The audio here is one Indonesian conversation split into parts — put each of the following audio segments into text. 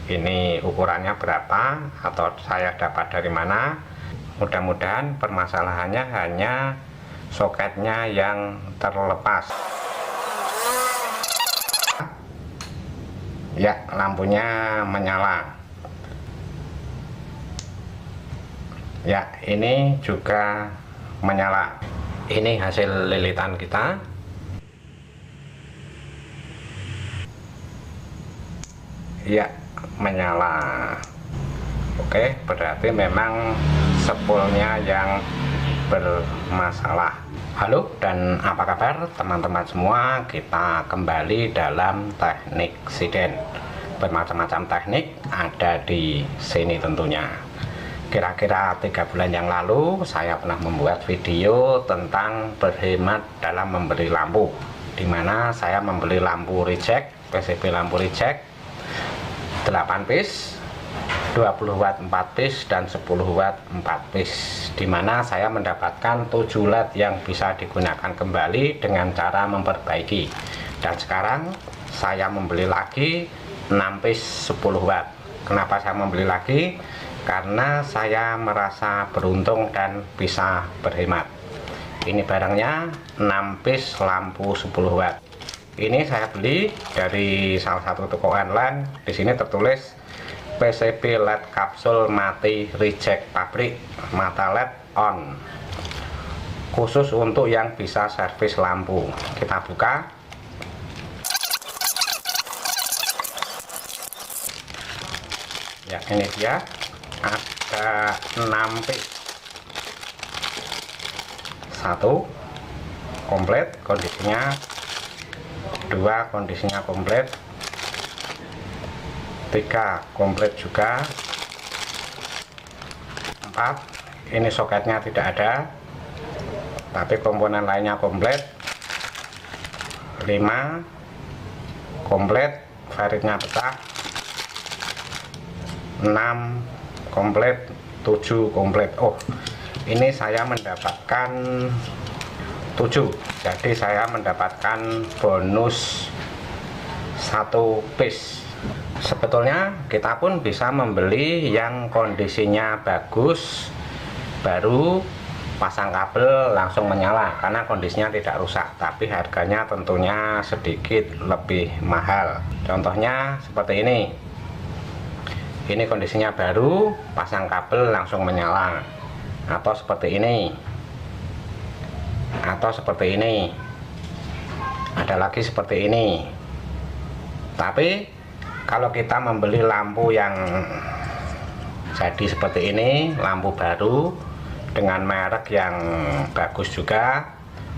ini ukurannya berapa atau saya dapat dari mana. Mudah-mudahan permasalahannya hanya soketnya yang terlepas. Ya, lampunya menyala. Ya, ini juga menyala. Ini hasil lilitan kita. Ya, menyala. Oke, berarti memang spoolnya yang bermasalah. Halo dan apa kabar teman-teman semua. Kita kembali dalam teknik siden. Bermacam-macam teknik ada di sini tentunya. Kira-kira 3 bulan yang lalu saya pernah membuat video tentang berhemat dalam membeli lampu, dimana saya membeli lampu reject, PCB lampu reject 8 piece, 20 watt 4 piece dan 10 watt 4 piece, dimana saya mendapatkan 7 LED yang bisa digunakan kembali dengan cara memperbaiki. Dan sekarang saya membeli lagi 6 piece 10 watt. Kenapa saya membeli lagi? Karena saya merasa beruntung dan bisa berhemat. Ini barangnya 6 piece lampu 10 watt. Ini saya beli dari salah satu toko online. Di sini tertulis PCB LED kapsul mati reject pabrik, mata LED on, khusus untuk yang bisa servis lampu. Kita buka. Ya, ini dia, ada 6 piece. 1 komplit kondisinya, 2 kondisinya komplit, 3 komplit juga, 4 ini soketnya tidak ada tapi komponen lainnya komplit, 5 komplit, faridnya pecah, 6 komplit, 7 komplit. Oh, ini saya mendapatkan 7, jadi saya mendapatkan bonus 1 piece. Sebetulnya kita pun bisa membeli yang kondisinya bagus, baru pasang kabel langsung menyala karena kondisinya tidak rusak, tapi harganya tentunya sedikit lebih mahal. Contohnya seperti ini kondisinya baru, pasang kabel langsung menyala, atau seperti ini, atau seperti ini, ada lagi seperti ini. Tapi kalau kita membeli lampu yang jadi seperti ini, lampu baru dengan merek yang bagus juga,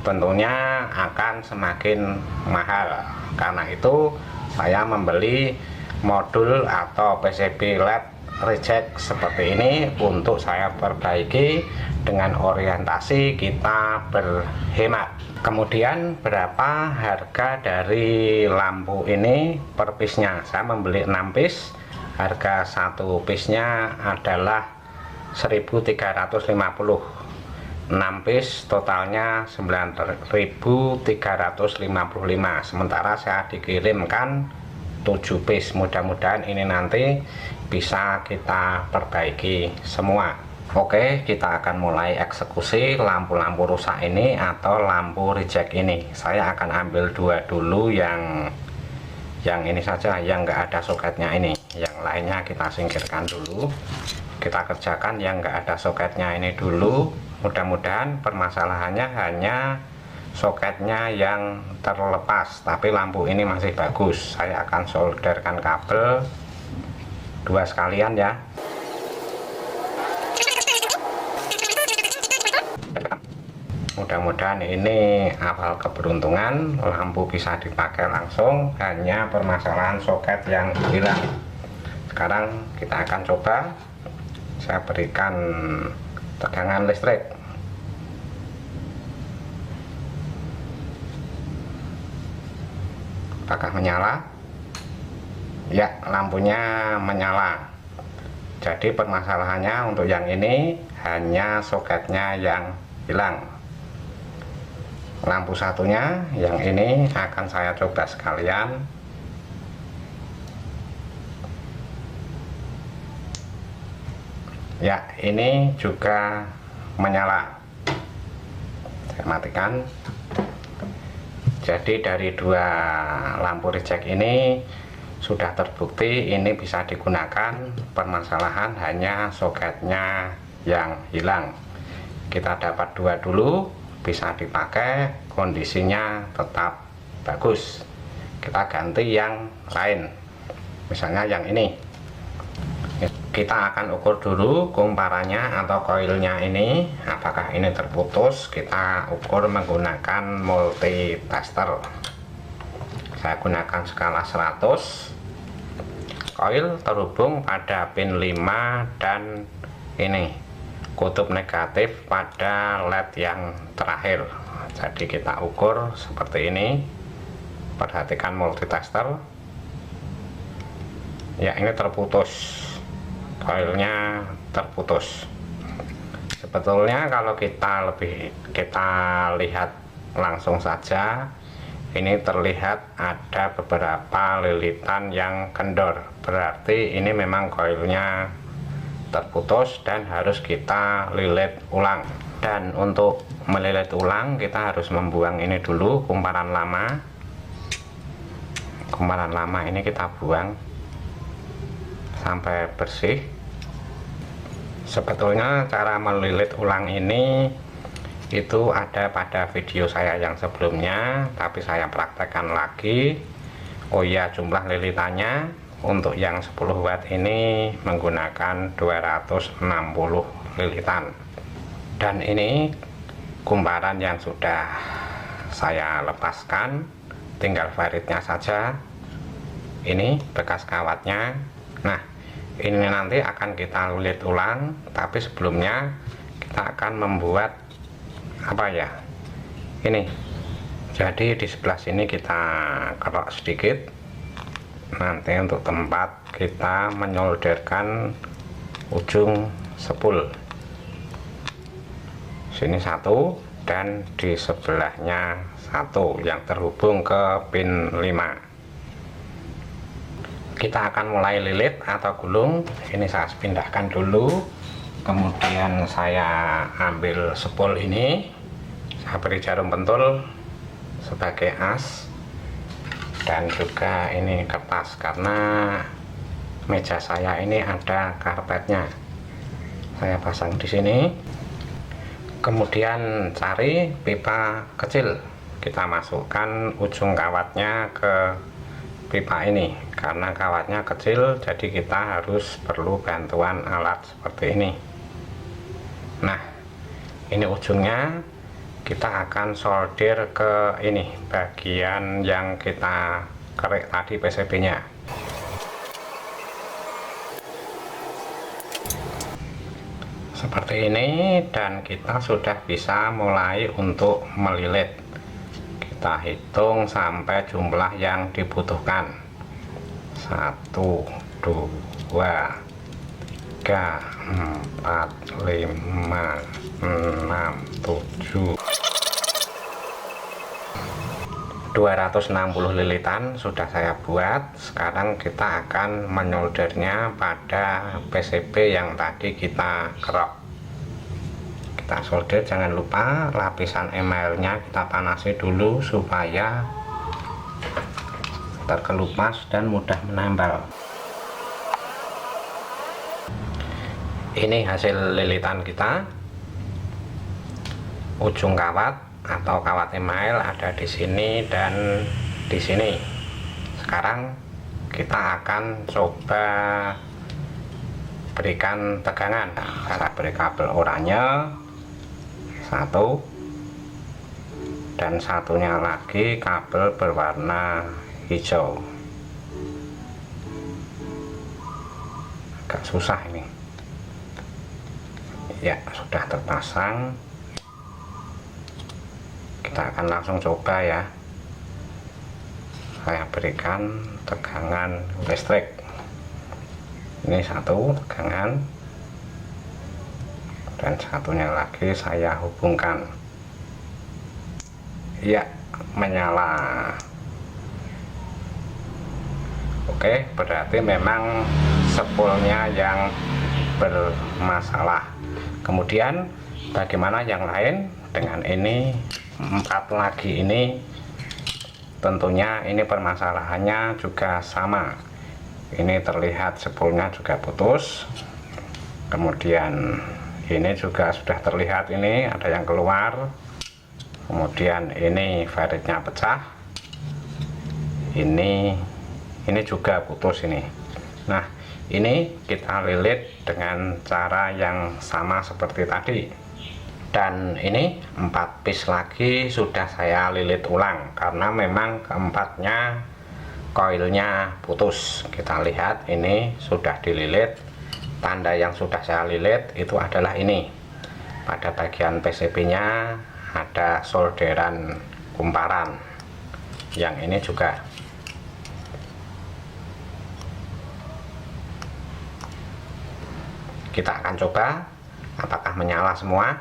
tentunya akan semakin mahal. Karena itu saya membeli modul atau PCB LED reject seperti ini untuk saya perbaiki dengan orientasi kita berhemat. Kemudian berapa harga dari lampu ini per piece-nya? Saya membeli 6 piece, harga 1 piece-nya adalah 1.350. 6 piece totalnya 9.355. Sementara saya dikirimkan 7 piece. Mudah-mudahan ini nanti bisa kita perbaiki semua. Oke, kita akan mulai eksekusi lampu-lampu rusak ini atau lampu reject ini. Saya akan ambil 2 dulu, yang ini saja, yang enggak ada soketnya ini. Yang lainnya kita singkirkan dulu. Kita kerjakan yang enggak ada soketnya ini dulu. Mudah-mudahan permasalahannya hanya soketnya yang terlepas, tapi lampu ini masih bagus. Saya akan solderkan kabel 2 sekalian ya. Mudah-mudahan ini awal keberuntungan, lampu bisa dipakai langsung, hanya permasalahan soket yang hilang. Sekarang kita akan coba, saya berikan tegangan listrik. Apakah menyala? Ya, lampunya menyala. Jadi permasalahannya untuk yang ini hanya soketnya yang hilang. Lampu satunya yang ini akan saya coba sekalian. Ya, ini juga menyala. Saya matikan. Jadi dari dua lampu reject ini sudah terbukti ini bisa digunakan. Permasalahan hanya soketnya yang hilang. Kita dapat dua dulu, bisa dipakai, kondisinya tetap bagus. Kita ganti yang lain, misalnya yang ini. Kita akan ukur dulu kumparannya atau koilnya ini, apakah ini terputus. Kita ukur menggunakan multitester. Saya gunakan skala 100. Koil terhubung pada pin 5 dan ini kutub negatif pada LED yang terakhir. Jadi kita ukur seperti ini. Perhatikan multitester. Ya, ini terputus, koilnya terputus. Sebetulnya kalau kita lihat langsung saja, ini terlihat ada beberapa lilitan yang kendor, berarti ini memang koilnya terputus dan harus kita lilit ulang. Dan untuk melilit ulang kita harus membuang ini dulu, kumparan lama ini kita buang sampai bersih. Sebetulnya cara melilit ulang ini itu ada pada video saya yang sebelumnya, tapi saya praktekkan lagi. Oh ya, jumlah lilitannya untuk yang 10 watt ini menggunakan 260 lilitan. Dan ini kumparan yang sudah saya lepaskan, tinggal faritnya saja. Ini bekas kawatnya. Nah, ini nanti akan kita lilit ulang, tapi sebelumnya kita akan membuat apa ya, ini. Jadi di sebelah sini kita kerok sedikit. Nanti untuk tempat kita menyolderkan ujung spool. Sini satu dan di sebelahnya satu yang terhubung ke pin 5. Kita akan mulai lilit atau gulung. Ini saya pindahkan dulu, kemudian saya ambil spool ini, saya beri jarum pentul sebagai as, dan juga ini kertas karena meja saya ini ada karpetnya. Saya pasang di sini. Kemudian cari pipa kecil, kita masukkan ujung kawatnya ke pipa ini. Karena kawatnya kecil, jadi kita harus perlu bantuan alat seperti ini. Nah, ini ujungnya kita akan solder ke ini bagian yang kita kerik tadi PCB nya. Seperti ini, dan kita sudah bisa mulai untuk melilit. Kita hitung sampai jumlah yang dibutuhkan. 1, 2, 3, 4, 5, 6, 7. 260 lilitan sudah saya buat. Sekarang kita akan menyoldernya pada PCB yang tadi kita kerok. Kita solder, jangan lupa lapisan emalnya kita panasi dulu supaya terkelupas dan mudah menambal. Ini hasil lilitan kita. Ujung kawat atau kawat email ada di sini dan di sini. Sekarang kita akan coba berikan tegangan. Saya beri kabel oranye satu, dan satunya lagi kabel berwarna hijau. Agak susah ini. Ya, sudah terpasang. Kita akan langsung coba ya. Saya berikan tegangan listrik. Ini satu tegangan, dan satunya lagi saya hubungkan. Ya, menyala. Oke, berarti memang spoolnya yang bermasalah. Kemudian bagaimana yang lain dengan ini 4 lagi ini, tentunya ini permasalahannya juga sama. Ini terlihat spoolnya juga putus, kemudian ini juga sudah terlihat ini ada yang keluar, kemudian ini varitnya pecah, ini juga putus ini. Nah, ini kita lilit dengan cara yang sama seperti tadi. Dan ini 4 piece lagi sudah saya lilit ulang karena memang keempatnya koilnya putus. Kita lihat ini sudah dililit. Tanda yang sudah saya lilit itu adalah ini. Pada bagian PCB nya ada solderan kumparan. Yang ini juga. Kita akan coba apakah menyala semua.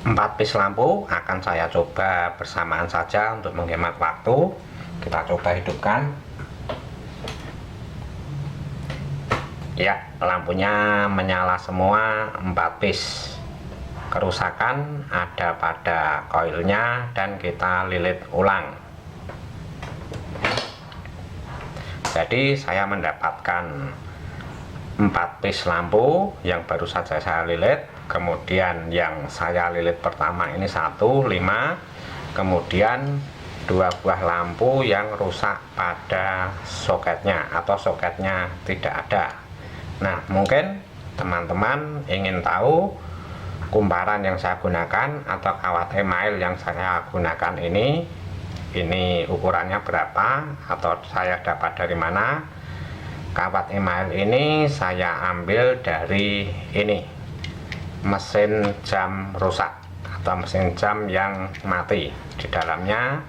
4 piece lampu akan saya coba bersamaan saja untuk menghemat waktu. Kita coba hidupkan. Ya, lampunya menyala semua 4 piece. Kerusakan ada pada koilnya dan kita lilit ulang. Jadi saya mendapatkan 4 piece lampu yang baru saja saya lilit. Kemudian yang saya lilit pertama ini 1, 5. Kemudian 2 buah lampu yang rusak pada soketnya atau soketnya tidak ada. Nah, mungkin teman-teman ingin tahu kumparan yang saya gunakan atau kawat email yang saya gunakan ini ukurannya berapa atau saya dapat dari mana. Kawat email ini saya ambil dari ini, mesin jam rusak atau mesin jam yang mati. Di dalamnya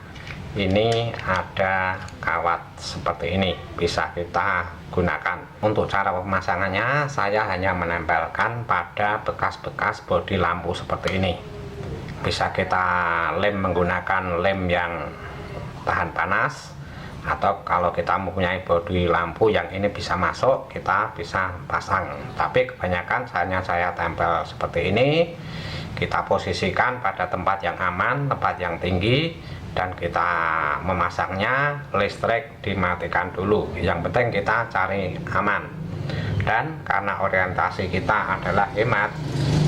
ini ada kawat seperti ini, bisa kita gunakan. Untuk cara pemasangannya saya hanya menempelkan pada bekas-bekas bodi lampu seperti ini. Bisa kita lem menggunakan lem yang tahan panas, atau kalau kita mempunyai bodi lampu yang ini bisa masuk, kita bisa pasang. Tapi kebanyakan hanya saya tempel seperti ini. Kita posisikan pada tempat yang aman, tempat yang tinggi, dan kita memasangnya listrik dimatikan dulu. Yang penting kita cari aman. Dan karena orientasi kita adalah hemat,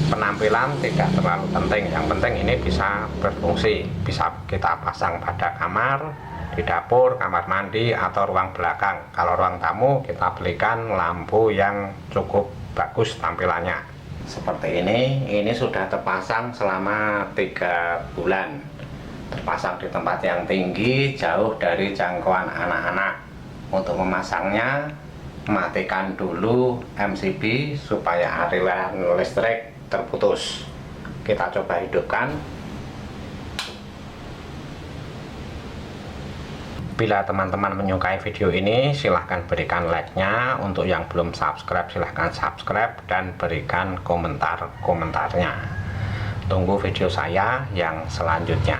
penampilan tidak terlalu penting. Yang penting ini bisa berfungsi, bisa kita pasang pada kamar, di dapur, kamar mandi, atau ruang belakang. Kalau ruang tamu kita belikan lampu yang cukup bagus tampilannya. Seperti ini sudah terpasang selama 3 bulan. Terpasang di tempat yang tinggi, jauh dari jangkauan anak-anak. Untuk memasangnya, matikan dulu MCB supaya aliran listrik terputus. Kita coba hidupkan. Bila teman-teman menyukai video ini, silahkan berikan like-nya. Untuk yang belum subscribe, silahkan subscribe dan berikan komentar-komentarnya. Tunggu video saya yang selanjutnya.